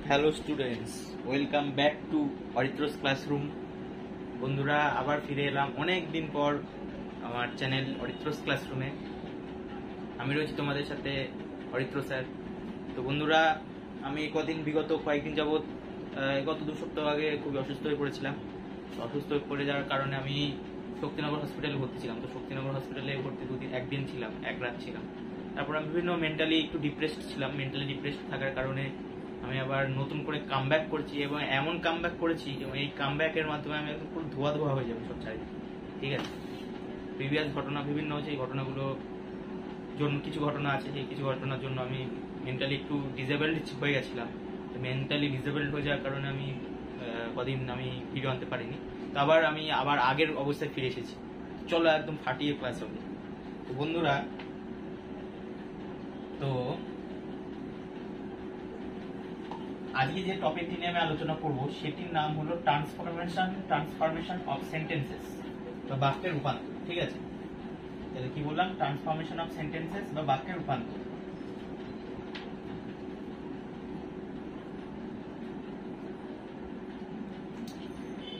Hello students, welcome back to Aritra's classroom. বন্ধুরা, আবার ফিরে এলাম অনেক দিন পর আমার চ্যানেল অরিত্রস ক্লাসরুমে। আমি রয়েছি তোমাদের সাথে অরিত্র স্যার। তো বন্ধুরা, আমি বিগত কয়েকদিন যাবৎ গত 2 সপ্তাহ আগে খুবই অসুস্থ হয়ে পড়েছিলাম। অসুস্থ হয়ে পড়ে যাওয়ার কারণে আমি শক্তিনগর হসপিটালে ভর্তি ছিলাম। তো শক্তিনগর হসপিটালে ভর্তি একদিন ছিলাম, এক রাত ছিলাম। তারপর আমি বিভিন্ন মেন্টালি একটু ডিপ্রেসড ছিলাম। মেন্টালি ডিপ্রেসড থাকার কারণে আমি আবার নতুন করে কামব্যাক করছি, এবং এমন কামব্যাক করেছি এবং এই কামব্যাকের মাধ্যমে আমি একদম পুরো ধোয়া ধোয়া হয়ে যাবো সব চারিদিকে। ঠিক আছে, প্রিভিয়াস ঘটনা বিভিন্ন সেই ঘটনাগুলো জন্য কিছু ঘটনা আছে, সেই কিছু ঘটনার জন্য আমি মেন্টালি একটু ডিসেবলড হয়ে গেছিলাম। মেন্টালি ডিসেবলড হয়ে যাওয়ার কারণে আমি কদিন আমি ভিডিও আনতে পারিনি। তো আমি আবার আগের অবস্থায় ফিরে এসেছি। চলো একদম ফাটিয়ে ক্লাস হবে। তো বন্ধুরা, তো আজকে যে টপিকটি নিয়ে আমি আলোচনা করব সেটির নাম হলো ট্রান্সফরমেশন অফ সেন্টেন্সেস বা বাক্যের রূপান্তর। ঠিক আছে, তাহলে কি বললাম? ট্রান্সফরমেশন অফ সেন্টেন্সেস বা বাক্যের রূপান্তর।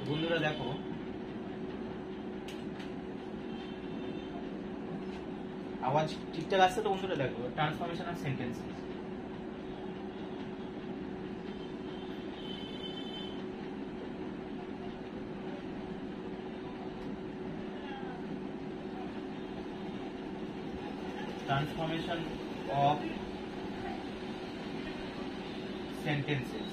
বন্ধুরা দেখো, আওয়াজ ঠিকঠাক আসছে তো? বন্ধুরা দেখো, transformation of sentences. Transformation of sentences.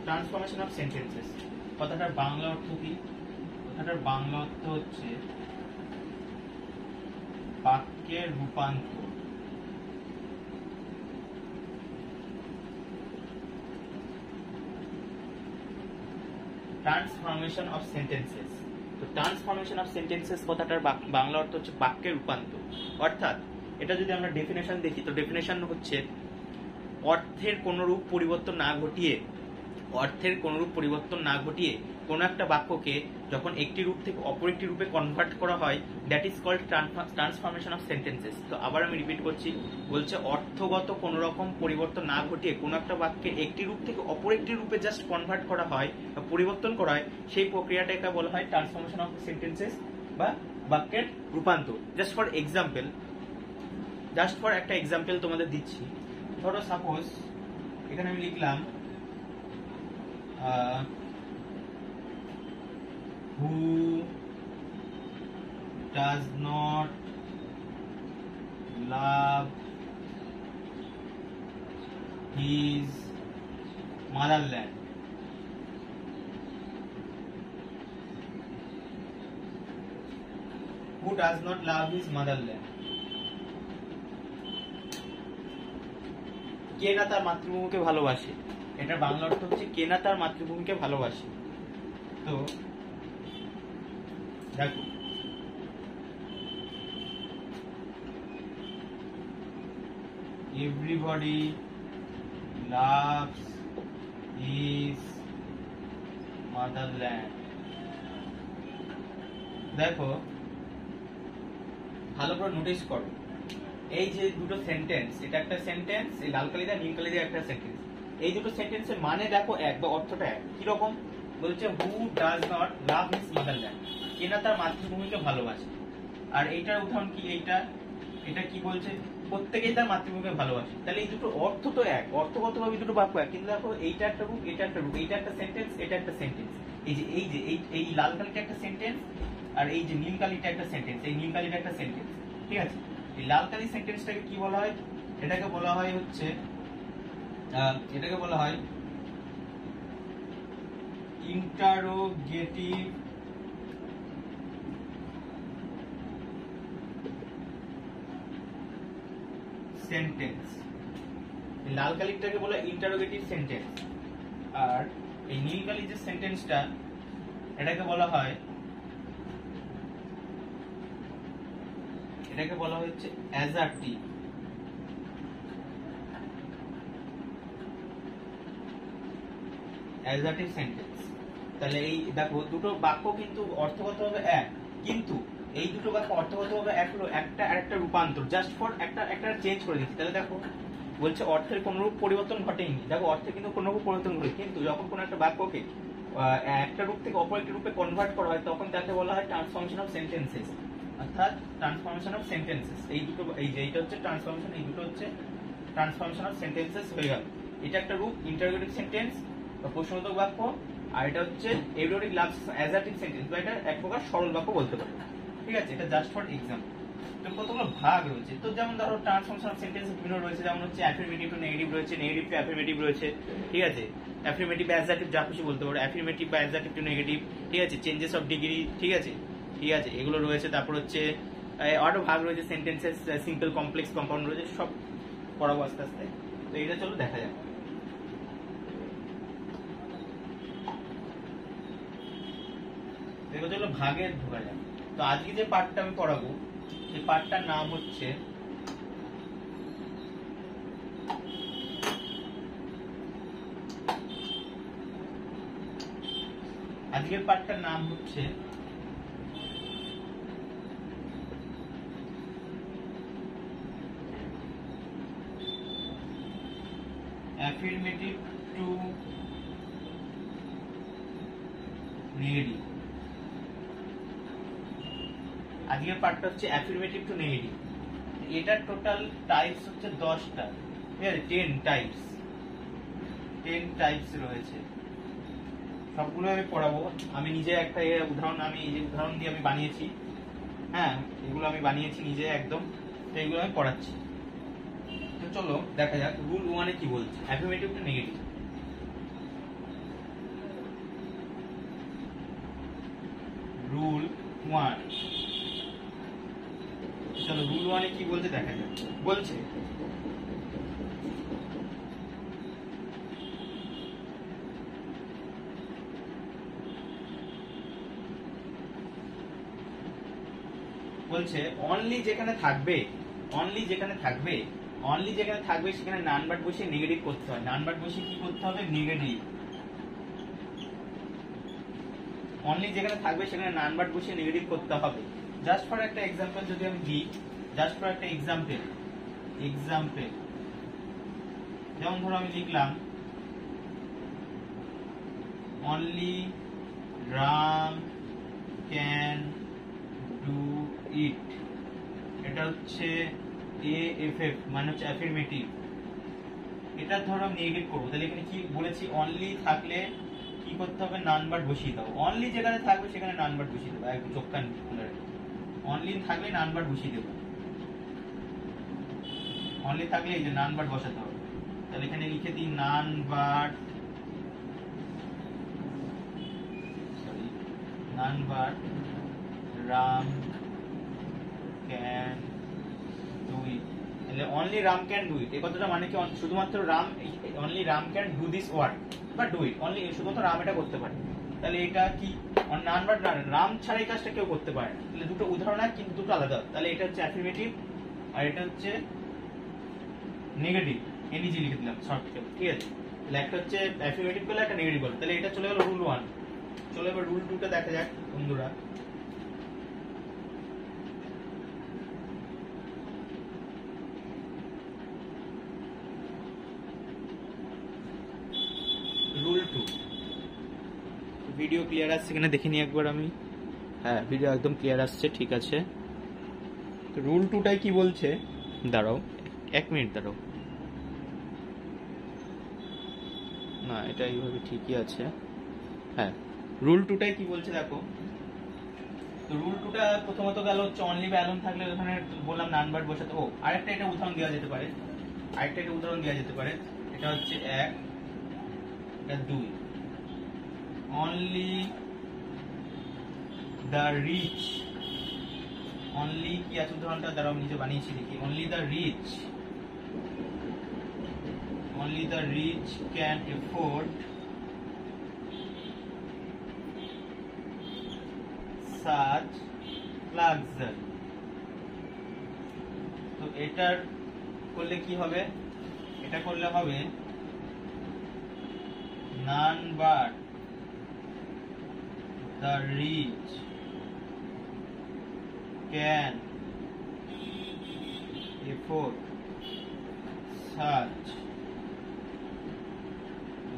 Transformation of sentences কথাটার বাংলা অর্থ কি? কথাটার বাংলা অর্থ হচ্ছে বাক্যের রূপান্তর। Transformation of sentences. তো ট্রান্সফরমেশন অফ সেন্টেন্সেস কথাটার বাংলা অর্থ হচ্ছে বাক্যের রূপান্তর। অর্থাৎ এটা যদি আমরা ডেফিনেশন দেখি, তো ডেফিনেশন হচ্ছে অর্থের কোনরূপ পরিবর্তন না ঘটিয়ে কোন একটা বাক্যকে যখন একটি রূপ থেকে অপর একটি রূপে কনভার্ট করা হয়, that is called transformation of sentences. তো আবার আমি রিপিট করছি, বলছে অর্থগত কোন রকম পরিবর্তন না ঘটিয়ে কোন একটা বাক্যে একটি রূপ থেকে অপর একটি রূপে জাস্ট কনভার্ট করা হয় বা পরিবর্তন করা হয়, সেই প্রক্রিয়াটাকে বলা হয় ট্রান্সফরমেশন অফ সেন্টেন্সেস বা বাক্যের রূপান্তর। জাস্ট ফর একটা এক্সাম্পল তোমাদের দিচ্ছি। ধরো সাপোজ এখানে আমি লিখলাম who does not love his motherland? Who does not love his motherland? কে না তার মাতৃভূমিকে ভালোবাসে? এটার বাংলা অর্থ হচ্ছে কে না তার মাতৃভূমিকে ভালোবাসে। তো দেখো, everybody loves his motherland। দেখো, ভালো করে নোটিস করো, এই যে দুটো সেন্টেন্স, এটা একটা সেন্টেন্স, এই লাল কালি দিয়ে নীল কালি দিয়ে একটা সেন্টেন্স। এই দুটো সেন্টেন্সের মানে দেখো এক, বা অর্থটা এক। কিরকম বলছে? Who does not love his motherland, কে না তার মাতৃভূমিকে ভালোবাসে। আর এইটার উদাহরণ কি? এটা কি বলছে? প্রত্যেকেই তার মাতৃভূমিকে ভালোবাসে। তাহলে এই দুটো অর্থ তো এক, অর্থগতভাবে দুটো বাক্য এক, কিন্তু দেখো এইটা একটা রূপ, এটা একটা রূপ, এইটা একটা সেন্টেন্স, এটা একটা সেন্টেন্স। এই লাল কালিটা একটা সেন্টেন্স, আর এই যে নীল কালিটা একটা সেন্টেন্স, এই নীল কালিটা একটা সেন্টেন্স। ঠিক আছে, এই লাল কালি সেন্টেন্সটাকে কি বলা হয়? এটাকে বলা হয় ইন্টারোগেটিভ সেন্টেন্স। লাল কালিটাকে বলা হয় ইন্টারোগেটিভ সেন্টেন্স, আর এই নীল কালি যে সেন্টেন্সটা, এটাকে বলা হয় অ্যাজার্টিভ। Assertive sentence. তাহলে এই দেখো দুটো বাক্য কিন্তু অর্থগতভাবে এক, কিন্তু এই দুটো বাক্য অর্থগতভাবে এক হলো একটা আর একটা রূপান্তর, জাস্ট ফর একটা চেঞ্জ করে দিচ্ছি। তাহলে দেখো বলছে অর্থের কোনরূপ পরিবর্তন ঘটেনি। দেখো অর্থে কিন্তু কোনরূপ পরিবর্তন ঘটে, কিন্তু যখন কোনো একটা বাক্যকে একটা রূপ থেকে অপর একটি রূপে কনভার্ট করা হয় তখন তাকে বলা হয় ট্রান্সফরমেশন অফ সেন্টেন্সেস, অর্থাৎ ট্রান্সফরমেশন অফ সেন্টেন্সেস। এই দুটো, এই যে এইটা হচ্ছে ট্রান্সফরমেশন, এই দুটো হচ্ছে ট্রান্সফরমেশন অফ সেন্টেন্সেস হয়ে গেল। এটা একটা রূপ ইন্টারোগেটিভ সেন্টেন্স বা প্রশ্নবোধক বাক্য, আর এটা হচ্ছে এভরিবডি লাভস অ্যাজার্টিভ সেন্টেন্স বা এটা এক প্রকার সরল বাক্য বলতে পারে। ঠিক আছে, এটা জাস্ট ফর এক্সাম্পল। তো কতগুলো ভাগ রয়েছে, তো যেমন ধরো ট্রান্সফরমেশন অফ সেন্টেন্স বিভিন্ন রয়েছে, যেমন হচ্ছে অ্যাফার্মেটিভ টু নেগেটিভ রয়েছে, নেগেটিভ টু অ্যাফার্মেটিভ রয়েছে। ঠিক আছে, অ্যাফার্মেটিভ অ্যাডজেক্টিভ যা খুশি বলতে পারো, অ্যাফার্মেটিভ বা অ্যাডজেক্টিভ টু নেগেটিভ। ঠিক আছে, চেঞ্জেস অফ ডিগ্রি। ঠিক আছে, ঠিক আছে, এগুলো রয়েছে। তারপর হচ্ছে আরো ভাগ রয়েছে, সেন্টেন্সেস সিম্পল, কমপ্লেক্স, কম্পাউন্ড রয়েছে, সব পড়াবো আস্তে আস্তে। তো এটা চলো দেখা যাক। দেখো চলো ভাগের ঢোকা যাক। তো আজকে যে পার্টটা আমি পড়াবো সেই পার্টটার নাম হচ্ছে আজকের পার্টটার নাম হচ্ছে অ্যাফার্মেটিভ টু নেগেটিভ। আজকের পার্টটা হচ্ছে অ্যাফার্মেটিভ টু নেগেটিভ। এটার টোটাল টাইপস হচ্ছে 10টা। ঠিক আছে, 10 টাইপস রয়েছে। সবগুলো আমি পড়াবো। আমি নিজে একটা উদাহরণ, আমি এই যে উদাহরণ দিয়ে আমি বানিয়েছি, হ্যাঁ এগুলো আমি বানিয়েছি নিজে একদম, তো এগুলো আমি পড়াচ্ছি। তো চলো দেখা যাক রুল 1 এ কি বলছে অ্যাফার্মেটিভ টু নেগেটিভ। রুল 1, চলো রুল 1 এ কি বলছে দেখা যাক। বলছে অনলি যেখানে থাকবে সেখানে নান বাট বসিয়ে নেগেটিভ করতে হয়। নান বাট বসিয়ে কি করতে হবে? নেগেটিভ। অনলি যেখানে থাকবে সেখানে নান বাট বসিয়ে নেগেটিভ করতে হবে। জাস্ট ফর একটা এক্সাম্পল যদি আমি দিই, জাস্ট ফর একটা এক্সাম্পল, যেমন ধরো আমি লিখলাম অনলি রাম ক্যান ডু ইট। এটা হচ্ছে এএফএফ, মানে হচ্ছে অ্যাফার্মেটিভ। এটা ধরো আমি নেগেটিভ করবো, তাহলে এখানে কি বলেছি? অনলি থাকলে কি করতে হবে? নান বাট বসিয়ে দাও। অনলি যেখানে থাকবে সেখানে নান বাট বসিয়ে দেবো। একদম চোখ কান খুলে রাখবে। অনলি থাকলে নান বাট বসিয়ে দেবো। অনলি থাকলে এই যে নান বাট বসাতে হবে। তাহলে এখানে লিখে দিই none but Ram can do it. তাহলে only Ram can do it, এই কথাটা মানে কি? শুধুমাত্র Ram, only Ram can do this word বা ডু ইট, অনলি শুধুমাত্র রাম এটা করতে পারে। তাহলে এটা কি? নান বাট রাম ছাড়া এই কাজটা কেউ করতে পারে না। তাহলে দুটো উদাহরণ আছে কিন্তু দুটো আলাদা। তাহলে এটা হচ্ছে অ্যাফার্মেটিভ আর এটা হচ্ছে নেগেটিভ। এনইজি লিখে দিলাম শর্টকাট। ঠিক আছে, তাহলে একটা হচ্ছে অ্যাফার্মেটিভ বলে, একটা নেগেটিভ বলে। তাহলে এটা চলে গেল রুল 1। চলো এবার রুল 2টা দেখা যাক বন্ধুরা। রুল 2, ভিডিও ক্লিয়ার আসছে কিনা দেখে নিই একবার আমি। হ্যাঁ, ভিডিও একদম ক্লিয়ার আসছে, ঠিক আছে। তো রুল 2টাই কি বলছে? দাঁড়াও 1 মিনিট দাঁড়াও। না, এটা এইভাবে ঠিকই আছে। হ্যাঁ, রুল 2টাই কি বলছে দেখো। তো রুল 2টা প্রথমত গেল হচ্ছে অনলি বা অ্যালোন থাকলে ওখানে বললাম নান বাট বসাতে। ও আরেকটা এটা উদাহরণ দেওয়া যেতে পারে, এটা হচ্ছে 1, এটা 2। অনলি দ্য রিচ, অনলি কি আছে উদাহরণটা? দ্বারা আমি নিজে বানিয়েছি, দেখি। Only the rich can afford such luxury। তো এটার করলে কি হবে? এটা করলে হবে none but the rich can afford such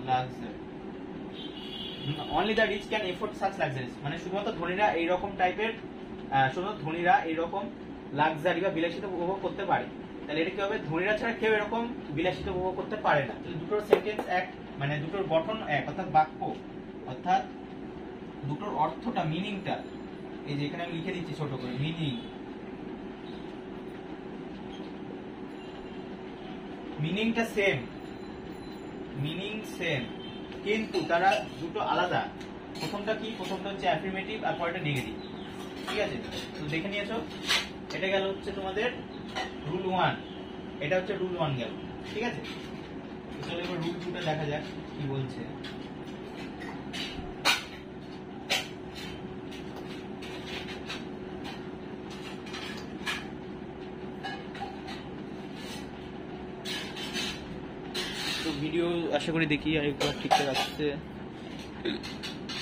luxury. Only the rich can afford such luxuries. মানে শুধুমাত্র ধনীরা এইরকম টাইপের শুধুমাত্র ধনীরা এইরকম লাক্সারি বা বিলাসিতা উপভোগ করতে পারে। তাহলে এটা কি হবে? ধনীরা ছাড়া কেউ এরকম বিলাসিতা উপভোগ করতে পারে না। তাহলে দুটোর সেন্টেন্স এক, মানে দুটোর গঠন এক, অর্থাৎ বাক্য, অর্থাৎ দুটোর অর্থটা, মিনিংটা, এই যে এখানে আমি লিখে দিচ্ছি ছোট করে, মিনিংটা সেম, মিনিং সেম, কিন্তু তারা দুটো আলাদা। প্রথমটা কি? প্রথমটা হচ্ছে অ্যাফার্মেটিভ আর পরেরটা নেগেটিভ। ঠিক আছে, তো দেখে নিয়েছো। এটা গেল হচ্ছে তোমাদের রুল 1, এটা হচ্ছে রুল 1 গেল। ঠিক আছে, চলো এবার রুল 2টা দেখা যাক কি বলছে। তো ভিডিও আশা করি দেখি আরেকবার ঠিকঠাক আসছে।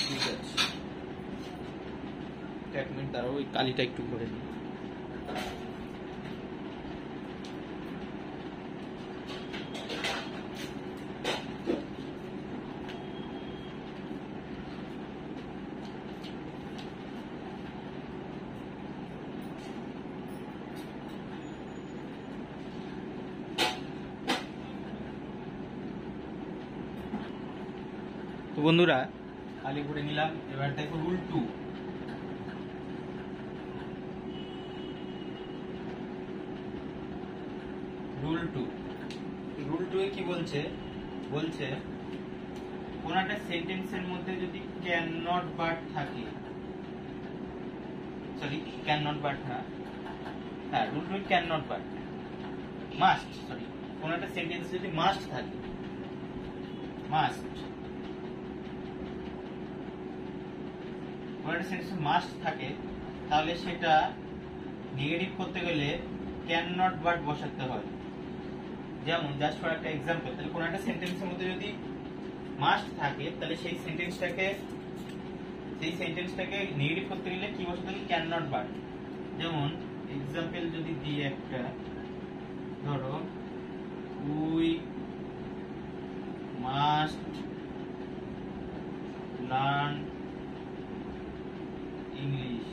ঠিক আছে, এক মিনিট দাঁড়াও, ওই কালিটা একটু করে নিই। তো বন্ধুরা কালি করে নিলাম। এবার দেখো রুল 2। রুল 2 এ কি বলছে? বলছে কোন একটা সেন্টেন্সের মধ্যে যদি ক্যান নট বাট থাকে, সরি ক্যান নট বাট না, হ্যাঁ rule 2 can not but, must, sorry কোন একটা সেন্টেন্স যদি মাস্ট থাকে, মাস্ট, কোন একটা সেন্টেন্স মাস্ট থাকে, তাহলে সেটা নেগেটিভ করতে গেলে ক্যান নট বাট বসাতে হয়। যেমন জাস্ট ফর একটা এক্সাম্পল, তাহলে কোন একটা সেন্টেন্সের মধ্যে যদি মাস্ট থাকে, তাহলে সেই সেন্টেন্সটাকে নেগেটিভ করতে গেলে কি বসাতে হবে? Can not but. যেমন এক্সাম্পল যদি দিই একটা, ধরো উই মাস্ট লার্ন ইংলিশ।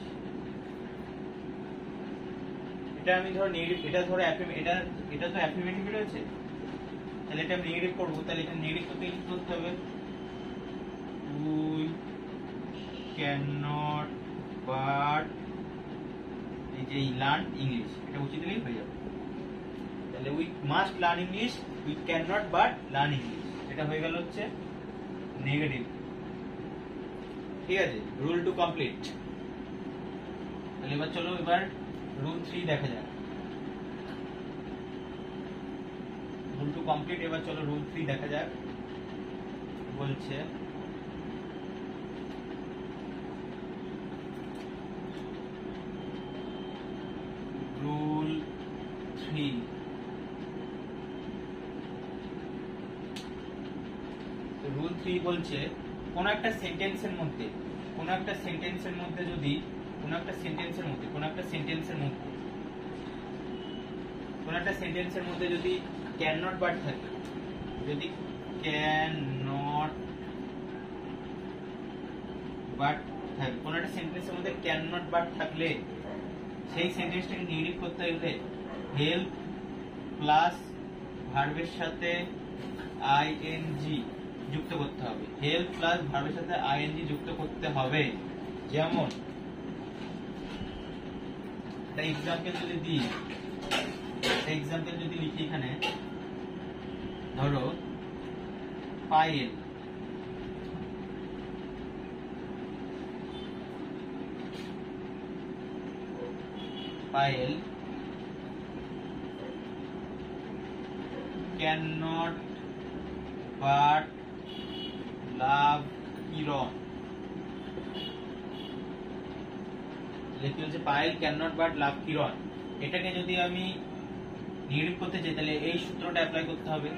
এটা আমি ধরো নেগেটিভ, এটা ধরো এটা তো অ্যাফার্মেটিভ রয়েছে, তাহলে এটা আমি নেগেটিভ করব। তাহলে এটা নেগেটিভ করতে কি করতে হবে? উই ক্যান নট বাট, এই যে লার্ন ইংলিশ, এটা উচিত দিলেই হয়ে যাবে। তাহলে we must learn English, we can not but learn English, এটা হয়ে গেল হচ্ছে নেগেটিভ। ঠিক আছে, রুল 2 কমপ্লিট। তাহলে এবার চলো এবার রুল 3 দেখা যাক। রুল 2 কমপ্লিট, এবার চলো রুল 3 দেখা যাক। বলছে রুল 3, রুল 3 বলছে কোন একটা সেন্টেন্সের মধ্যে যদি কোন একটা সেন্টেন্সের মধ্যে যদি ক্যান নট বাট থাকে, যদি ক্যান নট বাট থাকে, কোন একটা সেন্টেন্সের মধ্যে ক্যান নট বাট থাকলে সেই সেন্টেন্সটাকে নেগেটিভ করতে গেলে হেল্প প্লাস ভার্বের সাথে আইএনজি যুক্ত করতে হবে। হেল্প প্লাস ভার্বের সাথে আইএনজি যুক্ত করতে হবে। যেমন এক্সাম্পল যদি দিই, এক্সাম্পল যদি লিখি এখানে, ধরো Payel cannot but love Kiran। কি হচ্ছে? Payel cannot but love Kiran। এটাকে যদি আমি নেগেটিভ করতে চাই, তাহলে এই সূত্রটা অ্যাপ্লাই করতে হবে।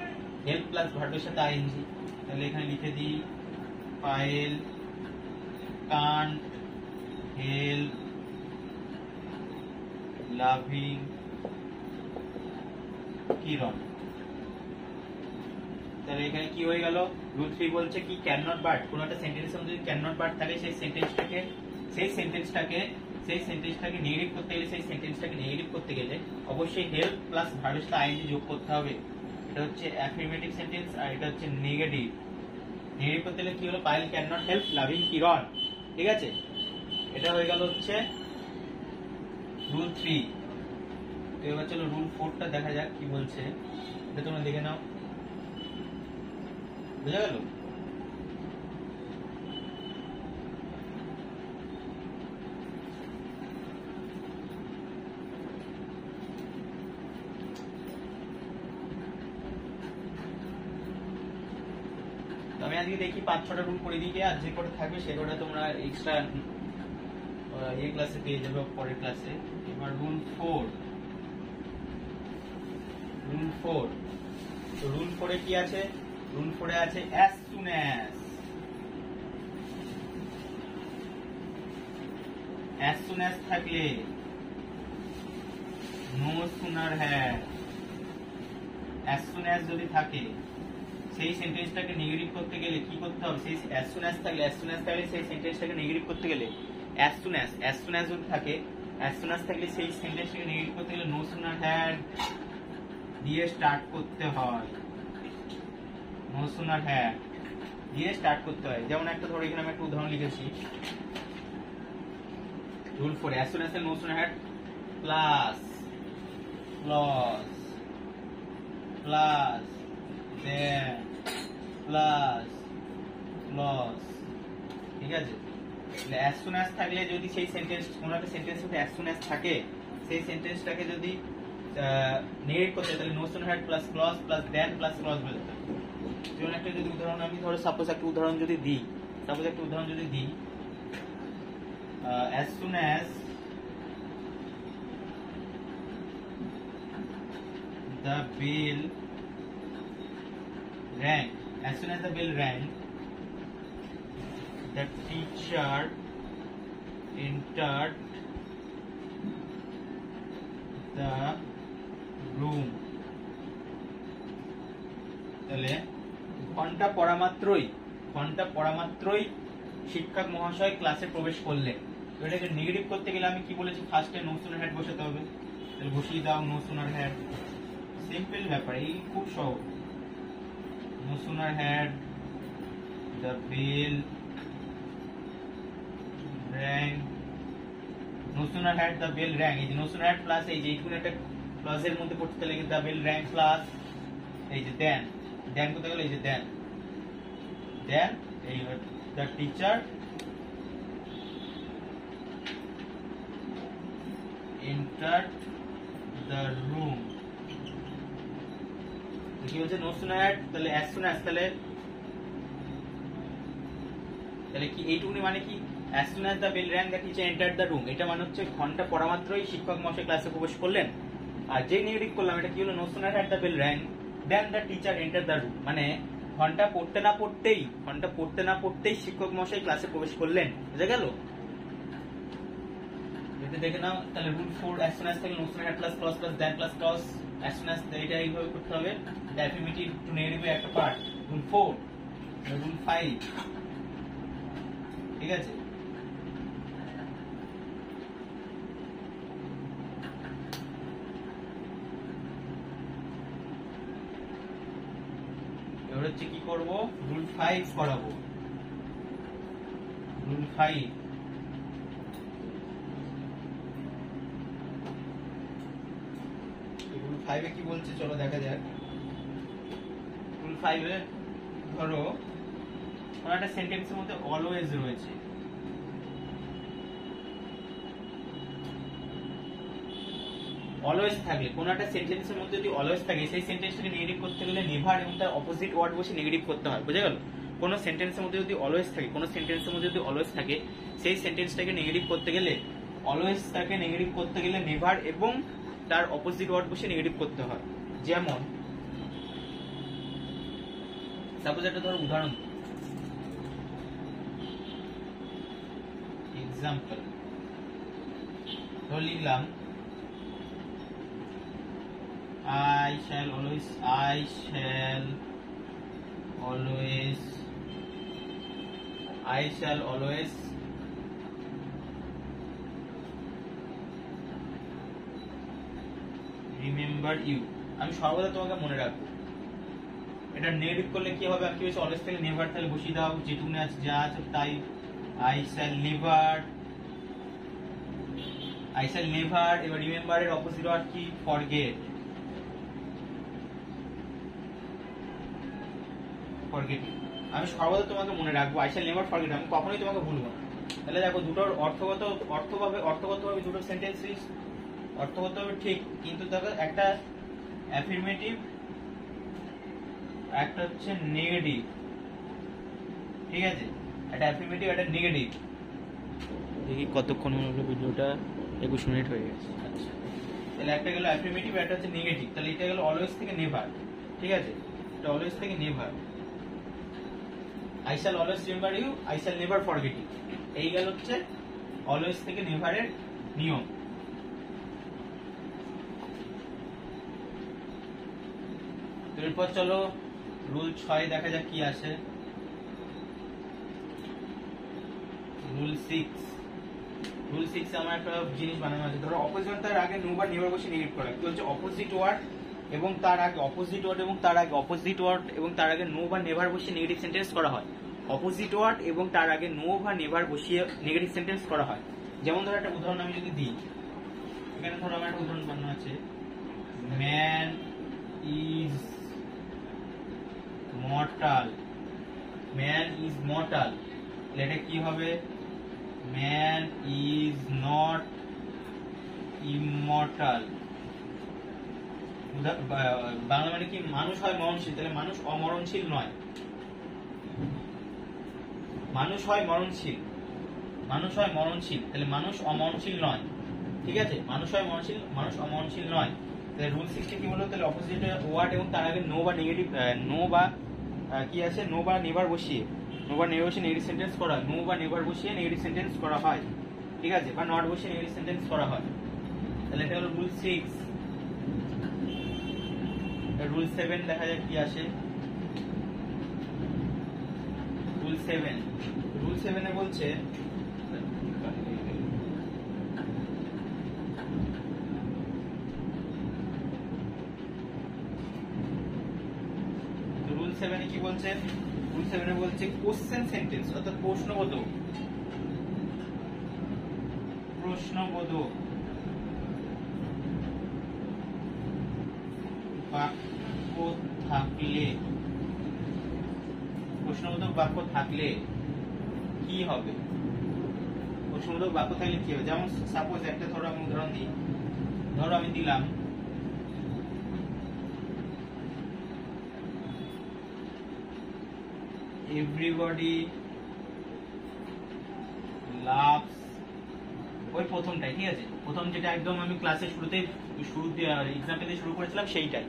হেল্প প্লাস ভার্বের সাথে আইএনজি, তাহলে এখানে লিখে দিই পায়েল কান্ট হেল্প লাভিং কিরণ। তাহলে এখানে কি হয়ে গেল, রুল 3 বলছে কি ক্যান নট বাট, কোন একটা সেন্টেন্সের মধ্যে যদি ক্যান নট বাট থাকে সেই সেন্টেন্সটাকে নেগেটিভ করতে গেলে, সেই সেন্টেন্সটাকে নেগেটিভ করতে গেলে অবশ্যই হেল্প প্লাস ভার্বের সাথে আইএনজি যোগ করতে হবে। এটা হচ্ছে অ্যাফার্মেটিভ সেন্টেন্স আর এটা হচ্ছে নেগেটিভ। নেগেটিভ করতে গেলে কি হলো, Payel can not help loving Kiran. ঠিক আছে, এটা হয়ে গেল হচ্ছে রুল 3। তো এবার চলো রুল 4টা দেখা যাক কি বলছে, এটা তোমরা দেখে নাও। বুঝা গেল? আমি আজকে দেখি 5-6টা রুল করে দিই, আর যে কটা থাকবে সে কটা তোমরা এক্সট্রা এই ক্লাসে পেয়ে যাবে পরের ক্লাসে। এবার রুল 4। তো রুল 4-এ কি আছে? রুল 4-এ আছে as soon as থাকলে no sooner had, as soon as যদি থাকে সেই সেন্টেন্সটাকে নেগেটিভ করতে গেলে কি করতে হবে, সেই as soon as থাকলে সেই সেন্টেন্সটাকে নেগেটিভ করতে গেলে as soon as যদি থাকে, as soon as থাকলে সেই সেন্টেন্সটাকে নেগেটিভ করতে গেলে no sooner had দিয়ে স্টার্ট করতে হয়। no sooner had দিয়ে স্টার্ট করতে হয়। যেমন একটা ধরো এখানে আমি একটা উদাহরণ লিখেছি, rule 4 as soon as no sooner had plus then plus ঠিক আছে। as soon as থাকলে যদি সেই সেন্টেন্স, কোন একটা সেন্টেন্স যদি as soon as থাকে সেই সেন্টেন্সটাকে যদি নেগেটিভ করতে তাহলে no sooner had plus clause plus then plus clause বলতে হবে। যেমন একটা যদি উদাহরণ আমি ধরো সাপোজ একটা উদাহরণ যদি দিই, as soon as the bell rang, the teacher entered the room। তাহলে ঘন্টা পড়া মাত্রই শিক্ষক মহাশয় ক্লাসে প্রবেশ করলেন। তো এটাকে নেগেটিভ করতে গেলে আমি কি বলেছি, ফার্স্টে no sooner had বসাতে হবে। তাহলে বসিয়ে দাও no sooner had, সিম্পল ব্যাপার, এই খুব সহজ। no sooner had the bell rang, no sooner had the bell rang, এই যে no sooner had প্লাস এই যে এইটুকু একটা ক্লজের মধ্যে পড়তে লাগে the bell rang প্লাস এই যে then কোথায় গেল, এই যে then এই the teacher entered the room। কি বলছে no sooner had, তাহলে as soon as, তাহলে কি এইটুকুনি মানে কি, as soon as the bell rang the teacher entered the room, এটা মানে হচ্ছে ঘন্টা পড়া মাত্রই শিক্ষক মহাশয় ক্লাসে প্রবেশ করলেন। আর যে নেগেটিভ করলাম এটা কি হলো, no sooner had the bell rang then the teacher entered the room, মানে ঘন্টা পড়তে না পড়তেই শিক্ষক মহাশয় ক্লাসে প্রবেশ করলেন। বুঝা গেল? যদি দেখে নাও তাহলে রুল 4 as soon as থেকে no sooner had plus clause plus then plus clause, as soon as এটা এইভাবে করতে হবে। অ্যাফার্মেটিভ টু নেগেটিভ একটা পার্ট রুল 4। রুল 5 ঠিক আছে। এবার হচ্ছে কি করব, রুল 5 করাবো। রুল 5 5-এ কি বলছে চলো দেখা যাক। রুল 5-এ ধরো কোন একটা সেন্টেন্সের মধ্যে অলওয়েজ রয়েছে, অলওয়েজ থাকলে কোন একটা সেন্টেন্সের মধ্যে যদি অলওয়েজ থাকে সেই সেন্টেন্সটাকে নেগেটিভ করতে গেলে নেভার এবং তার অপোজিট ওয়ার্ড বসে নেগেটিভ করতে হয়। বুঝা গেল? কোন সেন্টেন্সের মধ্যে যদি অলওয়েজ থাকে, সেই সেন্টেন্সটাকে নেগেটিভ করতে গেলে অলওয়েজটাকে নেগেটিভ করতে গেলে নেভার এবং তার অপোজিট ওয়ার্ড বসে নেগেটিভ করতে হয়। যেমন সাপোজ একটা ধরো উদাহরণ এক্সাম্পল ধরে লিখলাম I shall always remember you. আমি সর্বদা তোমাকে মনে রাখবো। এটা নেগেটিভ করলে কি হবে? কি হচ্ছে অলওয়েজ থেকে নেভার তাহলে বসিয়ে দাও, যেটুকু আছে যা আছে তাই। I shall never এবার রিমেম্বার এর অপোজিট ওয়ার্ড কি? forget আমি সর্বদা তোমাকে মনে রাখবো। I shall never forget আমি কখনোই তোমাকে ভুলবো না। তাহলে দেখো দুটোর অর্থগতভাবে দুটো সেন্টেন্স অর্থগতভাবে ঠিক, কিন্তু দেখো একটা অ্যাফার্মেটিভ একটা হচ্ছে নেগেটিভ, ঠিক আছে? একটা অ্যাফার্মেটিভ একটা নেগেটিভ। দেখি কতক্ষণ হলো ভিডিওটা, 21 মিনিট হয়ে গেছে। আচ্ছা, তাহলে একটা গেল অ্যাফার্মেটিভ, একটা হচ্ছে নেগেটিভ। তাহলে এটা গেল অলওয়েজ থেকে নেভার, ঠিক আছে? এটা অলওয়েজ থেকে never. I shall always remember you, I shall never forget you। এই গেল হচ্ছে অলওয়েজ থেকে নেভারের নিয়ম। এরপর চলো রুল 6 দেখা যাক কি আসে। রুল 6 আমার একটা জিনিস বানানো আছে। ধরো অপোজিট তার আগে নো বা নেভার বসে নেগেটিভ করা। কি হচ্ছে অপোজিট ওয়ার্ড এবং তার আগে নো বা নেভার বসিয়ে নেগেটিভ সেন্টেন্স করা হয়। অপোজিট ওয়ার্ড এবং তার আগে নো বা নেভার বসিয়ে নেগেটিভ সেন্টেন্স করা হয়। যেমন ধরো একটা উদাহরণ আমি যদি দিই, এখানে ধরো আমার একটা উদাহরণ বানানো আছে, ম্যান ইজ মর্টাল। এটা কি হবে? Man is not immortal. Bangla মানে কি? মানুষ হয় মরণশীল, তাহলে মানুষ অমরণশীল নয়। মানুষ হয় মরণশীল, তাহলে মানুষ অমরণশীল নয়, ঠিক আছে? মানুষ হয় মরণশীল, মানুষ অমরণশীল নয়। তাহলে রুল 60 কি বললো? তাহলে অপোজিট ওয়ার্ড এবং তার আগে নো বা নেগেটিভ কি আছে? নো বা নেভার বসিয়ে নেগেটিভ সেন্টেন্স করা হয়। নো বা নেভার বসিয়ে নেগেটিভ সেন্টেন্স করা হয়, ঠিক আছে? বা নট বসিয়ে নেগেটিভ সেন্টেন্স করা হয়। তাহলে এটা হলো রুল 6। রুল 7 দেখা যাক কি আসে। রুল 7 এ বলছে রুল 7 এ কি বলছে? রুল 7 এ বলছে কোশ্চেন সেন্টেন্স অর্থাৎ প্রশ্নবোধক বাক্য থাকলে কি হবে? প্রশ্নবোধক বাক্য থাকলে কি হবে? যেমন সাপোজ একটা ধরো আমি উদাহরণ দিই, ধরো আমি দিলাম everybody loves, ওই প্রথমটাই, ঠিক আছে? প্রথম যেটা একদম আমি ক্লাসের শুরুতে এক্সাম্পল দিয়ে শুরু করেছিলাম সেইটাই।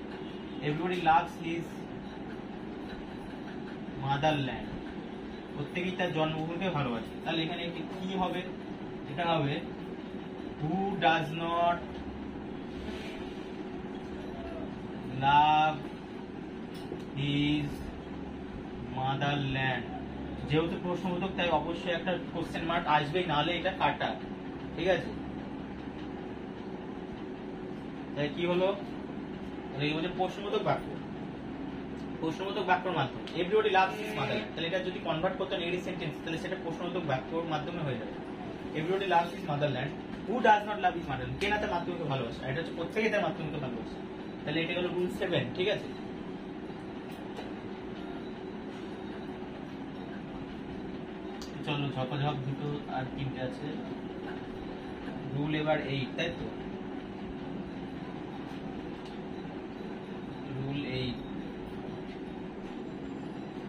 everybody loves his motherland, প্রত্যেকেই তার জন্মভূমিকে ভালোবাসে। তাহলে এখানে কি হবে? এটা হবে who does not love his motherland। যেহেতু প্রশ্নবোধক তাই অবশ্যই একটা কোশ্চেন মার্ক আসবেই, নাহলে এটা কাটা, ঠিক আছে? তাই কি হলো? এই হচ্ছে প্রশ্নবোধক বাক্যের মাধ্যমে এভরিবডি লাভস হিজ মাদারল্যান্ড। তাহলে এটা যদি কনভার্ট করতে নেগেটিভ সেন্টেন্স, তাহলে সেটা প্রশ্নবোধক বাক্যের মাধ্যমে হয়ে যাবে। Everybody loves his motherland, who does not love his motherland, কে না তার মাতৃভূমিকে ভালোবাসে? এটা হচ্ছে প্রত্যেকে তার মাতৃভূমিকে ভালোবাসে। তাহলে এটা হলো রুল 7, ঠিক আছে? চলো ঝপাঝপ দুটো আর তিনটে আছে। রুল এবার 8, তাই তো?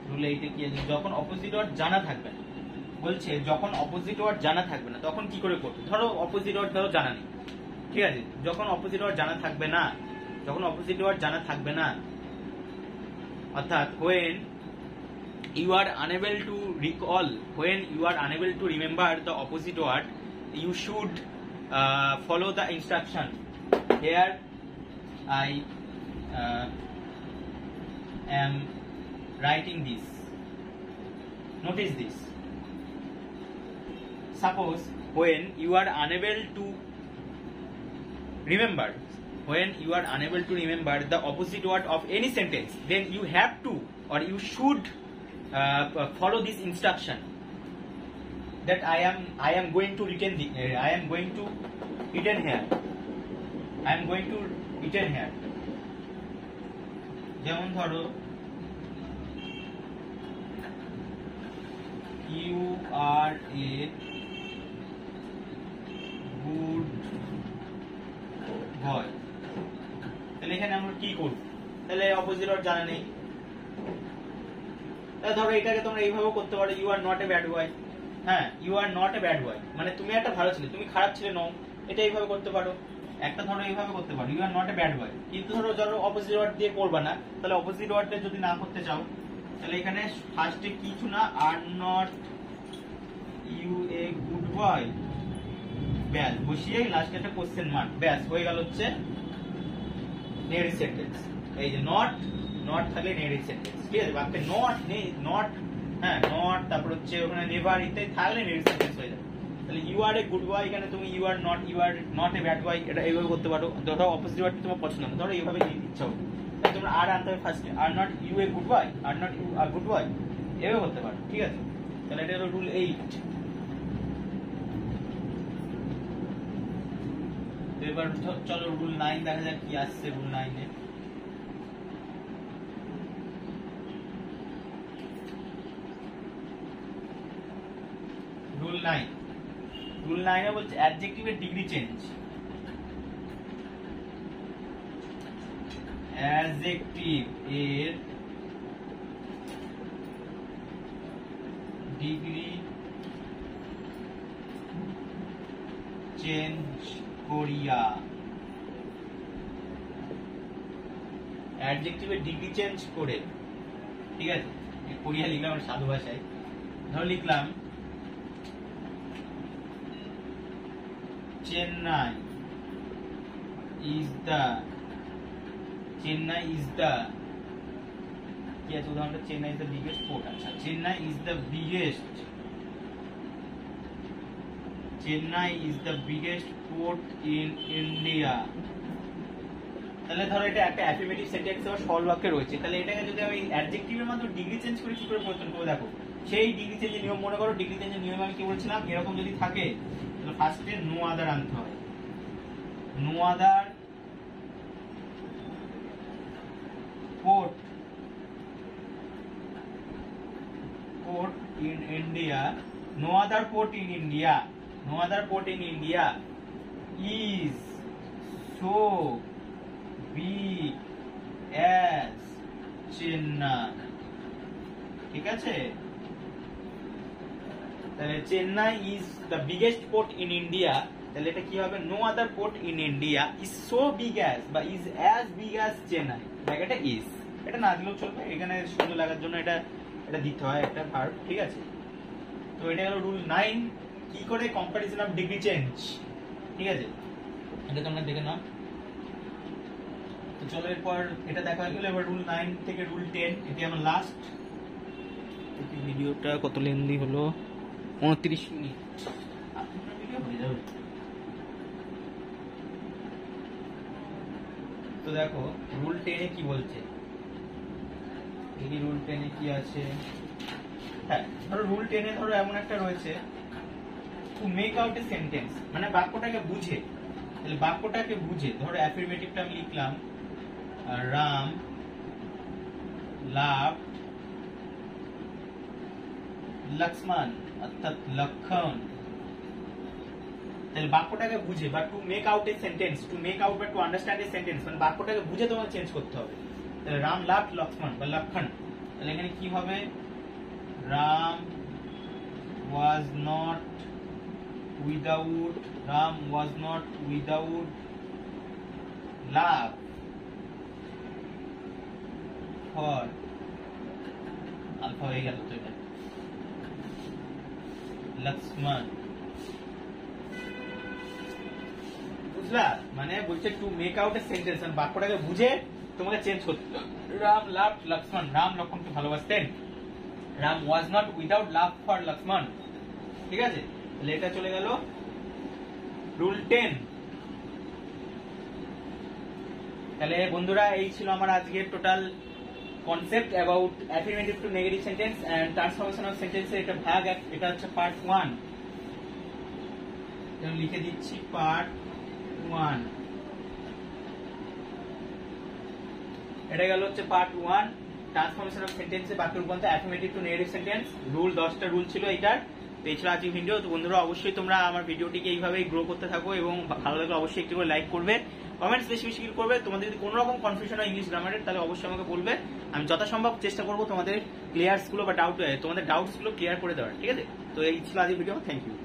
রুল 8 কি আছে? যখন অপোজিট ওয়ার্ড জানা থাকবে না, বলছে যখন অপোজিট ওয়ার্ড জানা থাকবে না তখন কি করে করবে? ধরো অপোজিট ওয়ার্ড জানা নেই, ঠিক আছে? যখন অপোজিট ওয়ার্ড জানা থাকবে না, অর্থাৎ when you are unable to recall, when you are unable to remember the opposite word, you should follow the instruction. Here I am writing this. Notice this. Suppose when you are unable to remember, the opposite word of any sentence, then you have to, or you should follow this instruction, that I am going to return here. I am going to return here. যেমন ধরো, you are a good boy, তাহলে এখানে আমরা কি করব? তাহলে opposite word জানা নেই। তাহলে ধরো এটাকে তোমরা এইভাবে করতে পারো, you are not a bad boy. হ্যাঁ, you are not a bad boy মানে তুমি একটা ভালো ছেলে, তুমি খারাপ ছেলে নও। এটা এইভাবে করতে পারো। একটা ধরো এইভাবে করতে পারো, you are not a bad boy. কিন্তু ধরো অপোজিট ওয়ার্ড দিয়ে করবা না, তাহলে অপোজিট ওয়ার্ডটা যদি না করতে চাও, তাহলে এখানে ফার্স্টে কিছু না, are not you a good boy, ব্যাস বসিয়ে লাস্টে একটা কোশ্চেন মার্ক, ব্যাস হয়ে গেল হচ্ছে নেগেটিভ সেন্টেন্স। এই যে নট থাকলে নেগেটিভ সেন্টেন্স, ঠিক আছে? বাক্যে নট, হ্যাঁ নট, তারপর হচ্ছে ওখানে নেভার ইত্যাদি থাকলে নেগেটিভ সেন্টেন্স হয়ে যাবে। তাহলে you R A good boy, এখানে তুমি you are not a bad boy, এটা এইভাবে করতে পারো। ধরো অপোজিট ওয়ার্ড তোমার পছন্দ না, ধরো এইভাবে ইচ্ছা হবে, তাহলে তোমরা আর আনতে হবে ফার্স্টে, are not you a good boy, are not you are good boy, এভাবে করতে পারো, ঠিক আছে? তাহলে এটা হলো রুল 8। এবার চলো রুল 9 দেখা যাক কি আসছে রুল 9 এ। রুল 9 এ বলছে অ্যাডজেক্টিভের ডিগ্রি চেঞ্জ। অ্যাডজেক্টিভ এর ডিগ্রি চেঞ্জ করিয়া, অ্যাডজেক্টিভের ডিগ্রি চেঞ্জ করে, ঠিক আছে? করিয়া লিখলাম সাধু ভাষায়। ধরো লিখলাম চেন্নাই ইজ দ্য কি আছে উদাহরণটা? Chennai is the biggest port. আচ্ছা, Chennai is the biggest port in India. তাহলে ধরো এটা একটা অ্যাফার্মেটিভ সেন্টেন্স বা সরল বাক্যে রয়েছে, তাহলে এটাকে যদি আমি অ্যাডজেক্টিভের মাধ্যমে ডিগ্রি চেঞ্জ করে কি করে পরিবর্তন করবো? দেখো, সেই ডিগ্রি চেঞ্জের নিয়ম মনে করো। ডিগ্রি চেঞ্জের নিয়ম আমি কি বলছিলাম? এরকম যদি থাকে তাহলে ফার্স্টে নো আদার আনতে হয়। No other port in India, no other port in India is so big as Chennai, ঠিক আছে? তাহলে Chennai is the biggest port in India, তাহলে এটা কি হবে? No other port in India is so big as বা is as big as Chennai. দেখ, এটা ইজ, এটা না দিলেও চলবে, এখানে সুন্দর লাগার জন্য এটা দিতে হয় একটা ভার্ব, ঠিক আছে? তো এটা হলো রুল 9, কি করে কম্পারিজন অফ ডিগ্রি চেঞ্জ, ঠিক আছে? এটা তোমরা দেখে নাও। তো চলো এরপর এটা দেখা হয়ে গেল। এবার রুল 9 থেকে রুল 10, এটি আমার লাস্ট। ভিডিওটা কত লেন্দি হলো? 29 মিনিট। আপনার ভিডিও হয়ে যাবে। তো দেখো রুল 10 এ কি বলছে, রুল 10 এ কি আছে? হ্যাঁ, ধরো রুল 10 এ ধরো এমন একটা রয়েছে, two make out a sentence, মানে বাক্যটাকে বুঝে। তাহলে বাক্যটাকে বুঝে ধরো অ্যাফার্মেটিভটা আমি লিখলাম, রাম লাভ লক্ষ্মণ, অর্থাৎ লক্ষণ। তাহলে বাক্যটাকে বুঝে বা two make out a sentence, two make out বা টু আন্ডারস্ট্যান্ড এ সেন্টেন্স, মানে বাক্যটাকে বুঝে তোমাকে চেঞ্জ করতে হবে। তাহলে রাম লাভ লক্ষ্মণ বা লক্ষণ, তাহলে এখানে কি হবে? Ram was not without love for আলফা হয়ে গেল তো এটা। লক্ষ্মণ, বুঝলা? মানে বলছে to make out a sentence, মানে বাক্যটাকে বুঝে তোমাকে চেঞ্জ করতে হবে। রাম লাভড লক্ষ্মণ, রাম লক্ষ্মণকে ভালোবাসতেন। Ram was not without love for Lakshman. ঠিক আছে, তাহলে এটা চলে গেল রুল 10। তাহলে বন্ধুরা এই ছিল আমার আজকের total concept about affirmative to negative sentence and transformation of সেন্টেন্সের এটা ভাগ। এটা হচ্ছে পার্ট 1, লিখে দিচ্ছি পার্ট 1। এটা গেল হচ্ছে পার্ট 1 ট্রান্সফরমেশন অফ সেন্টেন্সে বাক্য রূপান্তর affirmative to negative sentence. Rule 10টা রুল ছিল এইটার। তো এই ছিল আজকের ভিডিও। তো বন্ধুরা অবশ্যই তোমরা আমার ভিডিওটিকে এইভাবেই গ্রো করতে থাকো এবং ভালো লাগলে অবশ্যই একটু করে লাইক করবে, কমেন্টস বেশি বেশি করবে। তোমাদের যদি কোনো রকম কনফিউশন হয় ইংলিশ গ্রামারের তাহলে অবশ্যই আমাকে বলবে, আমি যথাসম্ভব চেষ্টা করবো তোমাদের ক্লিয়ার্স গুলো বা তোমাদের ডাউটস গুলো ক্লিয়ার করে দেওয়ার। ঠিক আছে, তো এই ছিল আজকের ভিডিও। Thank you.